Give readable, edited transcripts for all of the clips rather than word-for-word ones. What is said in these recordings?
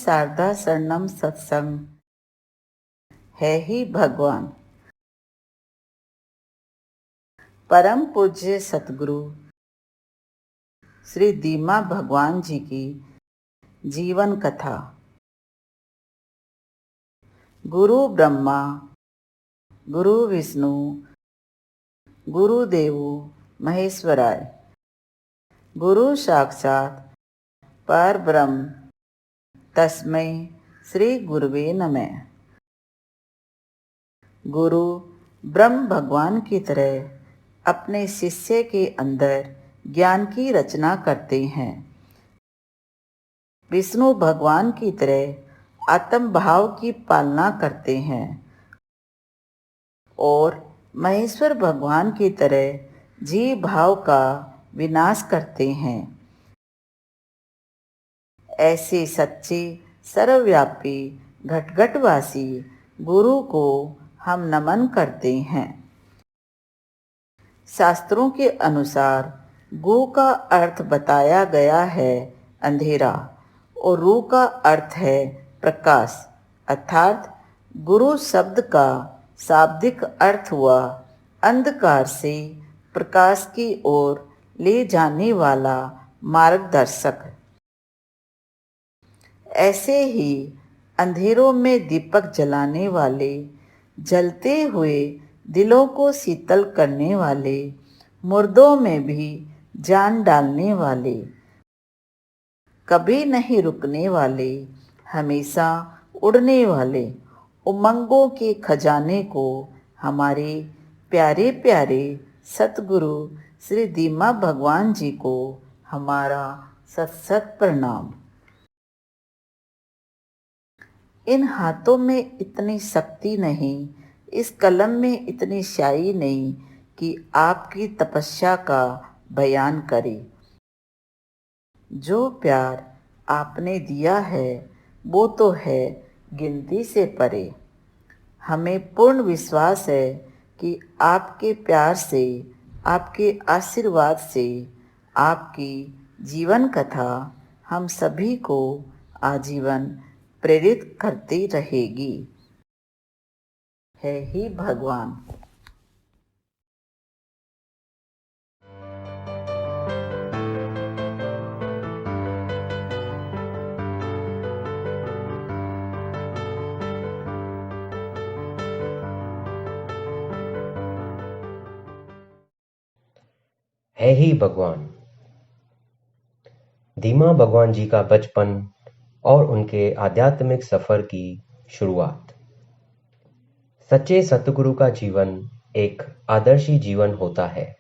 शारदा शरणम सत्संग है ही भगवान। परम पूज्य सतगुरु श्री दीमा भगवान जी की जीवन कथा। गुरु ब्रह्मा गुरु विष्णु गुरुदेव महेश्वराय, गुरु साक्षात परब्रह्म तस्मै श्री गुरुवे नमः। गुरु ब्रह्म भगवान की तरह अपने शिष्य के अंदर ज्ञान की रचना करते हैं। विष्णु भगवान की तरह आत्म भाव की पालना करते हैं और महेश्वर भगवान की तरह जीव भाव का विनाश करते हैं। ऐसे सच्चे सर्वव्यापी घटघटवासी गुरु को हम नमन करते हैं। शास्त्रों के अनुसार गु का अर्थ बताया गया है अंधेरा और रू का अर्थ है प्रकाश, अर्थात गुरु शब्द का शाब्दिक अर्थ हुआ अंधकार से प्रकाश की ओर ले जाने वाला मार्गदर्शक। ऐसे ही अंधेरों में दीपक जलाने वाले, जलते हुए दिलों को शीतल करने वाले, मुर्दों में भी जान डालने वाले, कभी नहीं रुकने वाले, हमेशा उड़ने वाले उमंगों के खजाने को हमारे प्यारे प्यारे सतगुरु श्री दीमा भगवान जी को हमारा सत सत प्रणाम। इन हाथों में इतनी शक्ति नहीं, इस कलम में इतनी शाई नहीं कि आपकी तपस्या का बयान करे। जो प्यार आपने दिया है वो तो है गिनती से परे। हमें पूर्ण विश्वास है कि आपके प्यार से, आपके आशीर्वाद से, आपकी जीवन कथा हम सभी को आजीवन प्रेरित करती रहेगी। है ही भगवान। है ही भगवान। दीमा भगवान जी का बचपन और उनके आध्यात्मिक सफर की शुरुआत। सच्चे सतगुरु का जीवन एक आदर्शी जीवन होता है,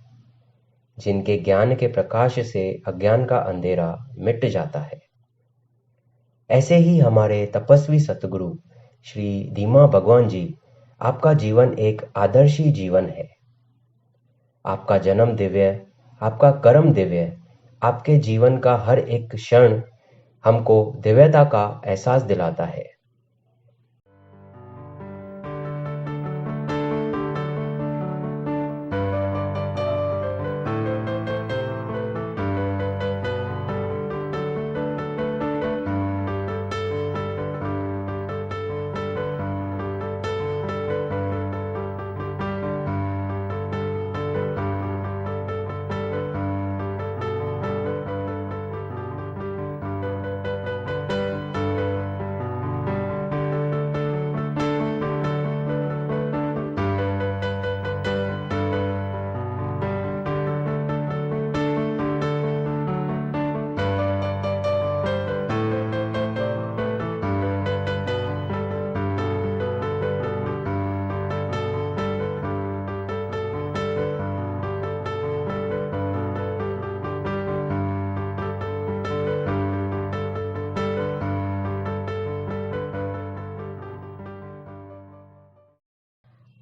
जिनके ज्ञान के प्रकाश से अज्ञान का अंधेरा मिट जाता है। ऐसे ही हमारे तपस्वी सतगुरु श्री दीमा भगवान जी, आपका जीवन एक आदर्शी जीवन है। आपका जन्म दिव्य, आपका कर्म दिव्य, आपके जीवन का हर एक क्षण हमको दिव्यता का एहसास दिलाता है।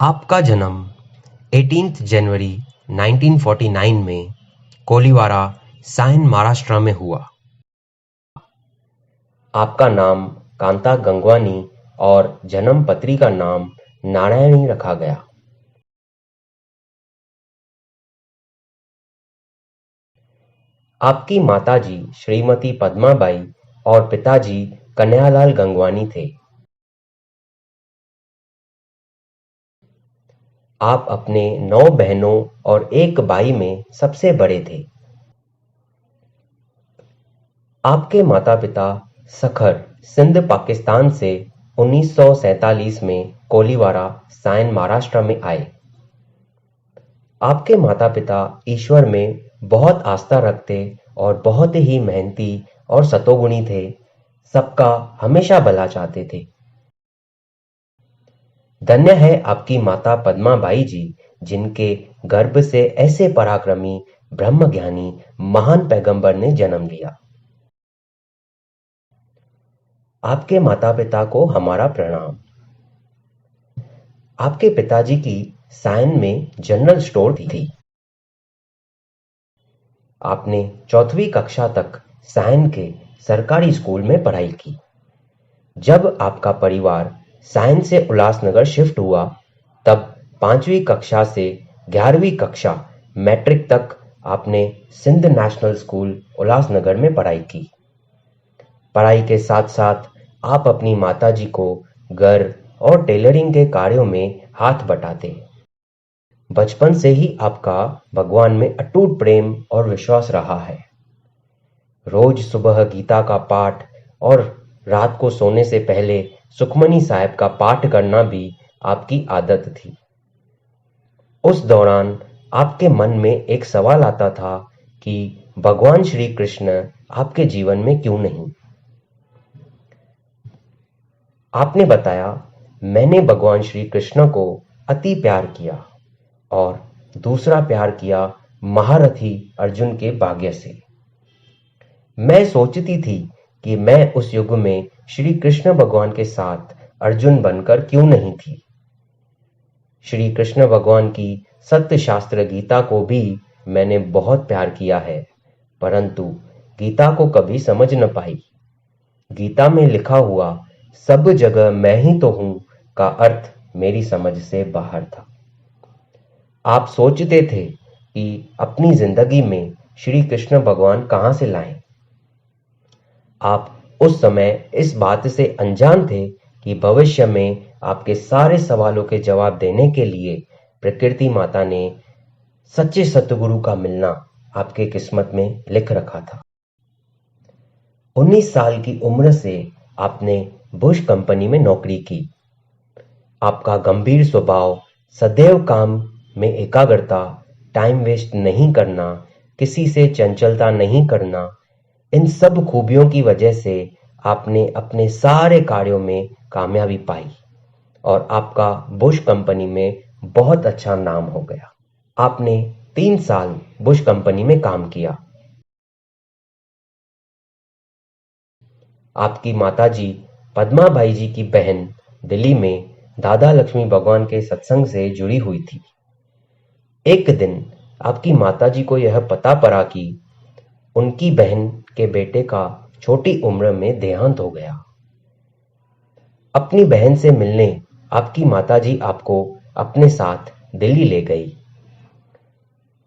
आपका जन्म 18 जनवरी 1949 में कोलीवारा, साइन, महाराष्ट्र में हुआ। आपका नाम कांता गंगवानी और जन्म पत्री का नाम नारायणी रखा गया। आपकी माताजी श्रीमती पद्माबाई और पिताजी कन्हैयालाल गंगवानी थे। आप अपने 9 बहनों और 1 भाई में सबसे बड़े थे। आपके माता-पिता सखर, सिंध, पाकिस्तान से 1947 में कोलीवाड़ा, साइन, महाराष्ट्र में आए। आपके माता-पिता ईश्वर में बहुत आस्था रखते और बहुत ही मेहनती और सतोगुणी थे, सबका हमेशा भला चाहते थे। धन्य है आपकी माता पद्मा बाई जी, जिनके गर्भ से ऐसे पराक्रमी, ब्रह्मज्ञानी, महान पैगंबर ने जन्म लिया। आपके माता-पिता को हमारा प्रणाम। आपके पिताजी की साइन में जनरल स्टोर थी। आपने 4वीं कक्षा तक साइन के सरकारी स्कूल में पढ़ाई की। जब आपका परिवार साइन से उल्लासनगर शिफ्ट हुआ, तब 5वीं कक्षा से 11वीं कक्षा मैट्रिक तक आपने सिंध नेशनल स्कूल उल्लासनगर में पढ़ाई की। पढ़ाई के साथ-साथ आप अपनी माताजी को घर और टेलरिंग के कार्यों में हाथ बटाते। बचपन से ही आपका भगवान में अटूट प्रेम और विश्वास रहा है। रोज सुबह गीता का पाठ और रात को सोने से पहले सुखमनी साहिब का पाठ करना भी आपकी आदत थी। उस दौरान आपके मन में एक सवाल आता था कि भगवान श्री कृष्ण आपके जीवन में क्यों नहीं? आपने बताया, मैंने भगवान श्री कृष्ण को अति प्यार किया और दूसरा प्यार किया महारथी अर्जुन के भाग्य से। मैं सोचती थी कि मैं उस युग में श्री कृष्ण भगवान के साथ अर्जुन बनकर क्यों नहीं थी। श्री कृष्ण भगवान की सत्य शास्त्र गीता को भी मैंने बहुत प्यार किया है, परंतु गीता को कभी समझ न पाई। गीता में लिखा हुआ सब जगह मैं ही तो हूं का अर्थ मेरी समझ से बाहर था। आप सोचते थे कि अपनी जिंदगी में श्री कृष्ण भगवान कहां से लाएं। आप उस समय इस बात से अनजान थे कि भविष्य में आपके सारे सवालों के जवाब देने के लिए प्रकृति माता ने सच्चे सतगुरु का मिलना आपके किस्मत में लिख रखा था। 19 साल की उम्र से आपने बुश कंपनी में नौकरी की। आपका गंभीर स्वभाव, सदैव काम में एकाग्रता, टाइम वेस्ट नहीं करना, किसी से चंचलता नहीं करना, इन सब खूबियों की वजह से आपने अपने सारे कार्यों में कामयाबी पाई और आपका बुश कंपनी में बहुत अच्छा नाम हो गया। आपने 3 साल बुश कंपनी में काम किया। आपकी माताजी पद्माबाई जी की बहन दिल्ली में दादा लक्ष्मी भगवान के सत्संग से जुड़ी हुई थी। एक दिन आपकी माताजी को यह पता पड़ा कि उनकी बहन के बेटे का छोटी उम्र में देहांत हो गया। अपनी बहन से मिलने आपकी माताजी आपको अपने साथ दिल्ली ले गई।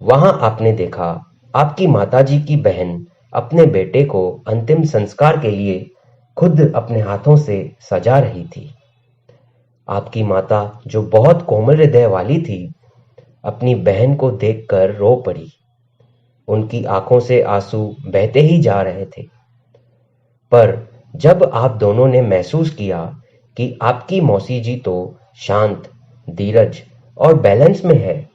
वहां आपने देखा आपकी माताजी की बहन अपने बेटे को अंतिम संस्कार के लिए खुद अपने हाथों से सजा रही थी। आपकी माता, जो बहुत कोमल हृदय वाली थी, अपनी बहन को देखकर रो पड़ी। उनकी आंखों से आंसू बहते ही जा रहे थे। पर जब आप दोनों ने महसूस किया कि आपकी मौसी जी तो शांत, धीरज और बैलेंस में है,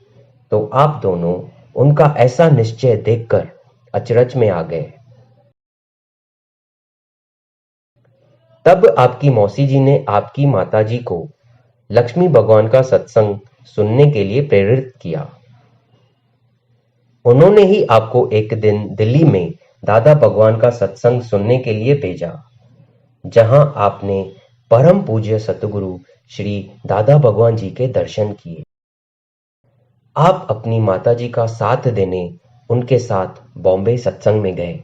तो आप दोनों उनका ऐसा निश्चय देखकर अचरज में आ गए। तब आपकी मौसी जी ने आपकी माताजी को लक्ष्मी भगवान का सत्संग सुनने के लिए प्रेरित किया। उन्होंने ही आपको एक दिन दिल्ली में दादा भगवान का सत्संग सुनने के लिए भेजा, जहां आपने परम पूज्य सतगुरु श्री दादा भगवान जी के दर्शन किए। आप अपनी माताजी का साथ देने उनके साथ बॉम्बे सत्संग में गए।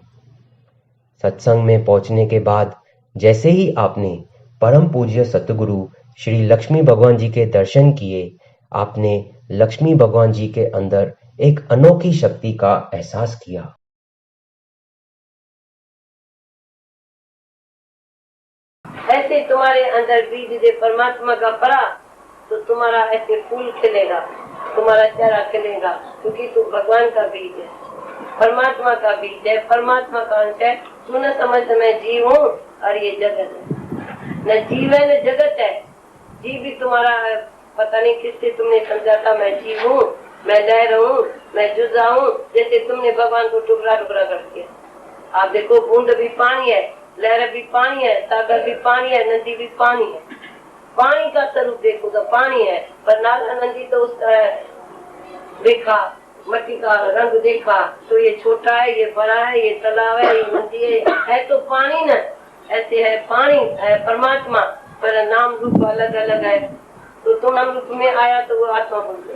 सत्संग में पहुंचने के बाद जैसे ही आपने परम पूज्य सतगुरु श्री लक्ष्मी भगवान जी के दर्शन किए, आपने लक्ष्मी भगवान जी के अंदर एक अनोखी शक्ति का एहसास किया। तुम्हारे अंदर बीज दे परमात्मा का पड़ा तो तुम्हारा ऐसे फूल खिलेगा, तुम्हारा चेहरा खिलेगा, क्योंकि तू भगवान का बीज है, परमात्मा का बीज है, परमात्मा का अंश है। तू न समझ मैं जीव हूँ और ये जगत है, न जीव है न जगत है। जीव भी तुम्हारा पता नहीं किससे तुमने समझा था मैं जीव हूँ, मैं लहर हूँ, मैं जुजा हूँ, जैसे तुमने भगवान को टुकड़ा टुकड़ा कर दिया। आप देखो बूंद भी पानी है, लहर भी पानी है, सागर भी पानी है, नदी भी पानी है। पानी का स्वरूप देखो तो पानी है, पर नाला नदी तो उसका देखा, मट्टी का रंग देखा तो ये छोटा है, ये बड़ा है, ये तालाब है, ये नदी है तो पानी न। ऐसे है पानी है परमात्मा, पर नाम रूप अलग अलग है। तो तुम नाम रूप में आया तो वो आत्मा भूल गई,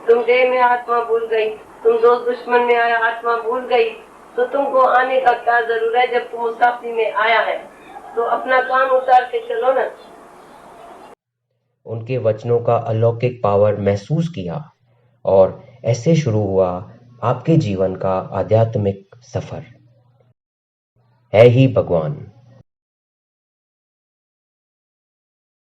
तुम देह में आत्मा भूल गई, तुम दोस्त दुश्मन में आया आत्मा भूल गई। तो तुमको आने का क्या जरूर है, जब तुम मुसाफिरी में आया है तो अपना काम उतार के चलो ना। उनके वचनों का अलौकिक पावर महसूस किया और ऐसे शुरू हुआ आपके जीवन का आध्यात्मिक सफर। है ही भगवान।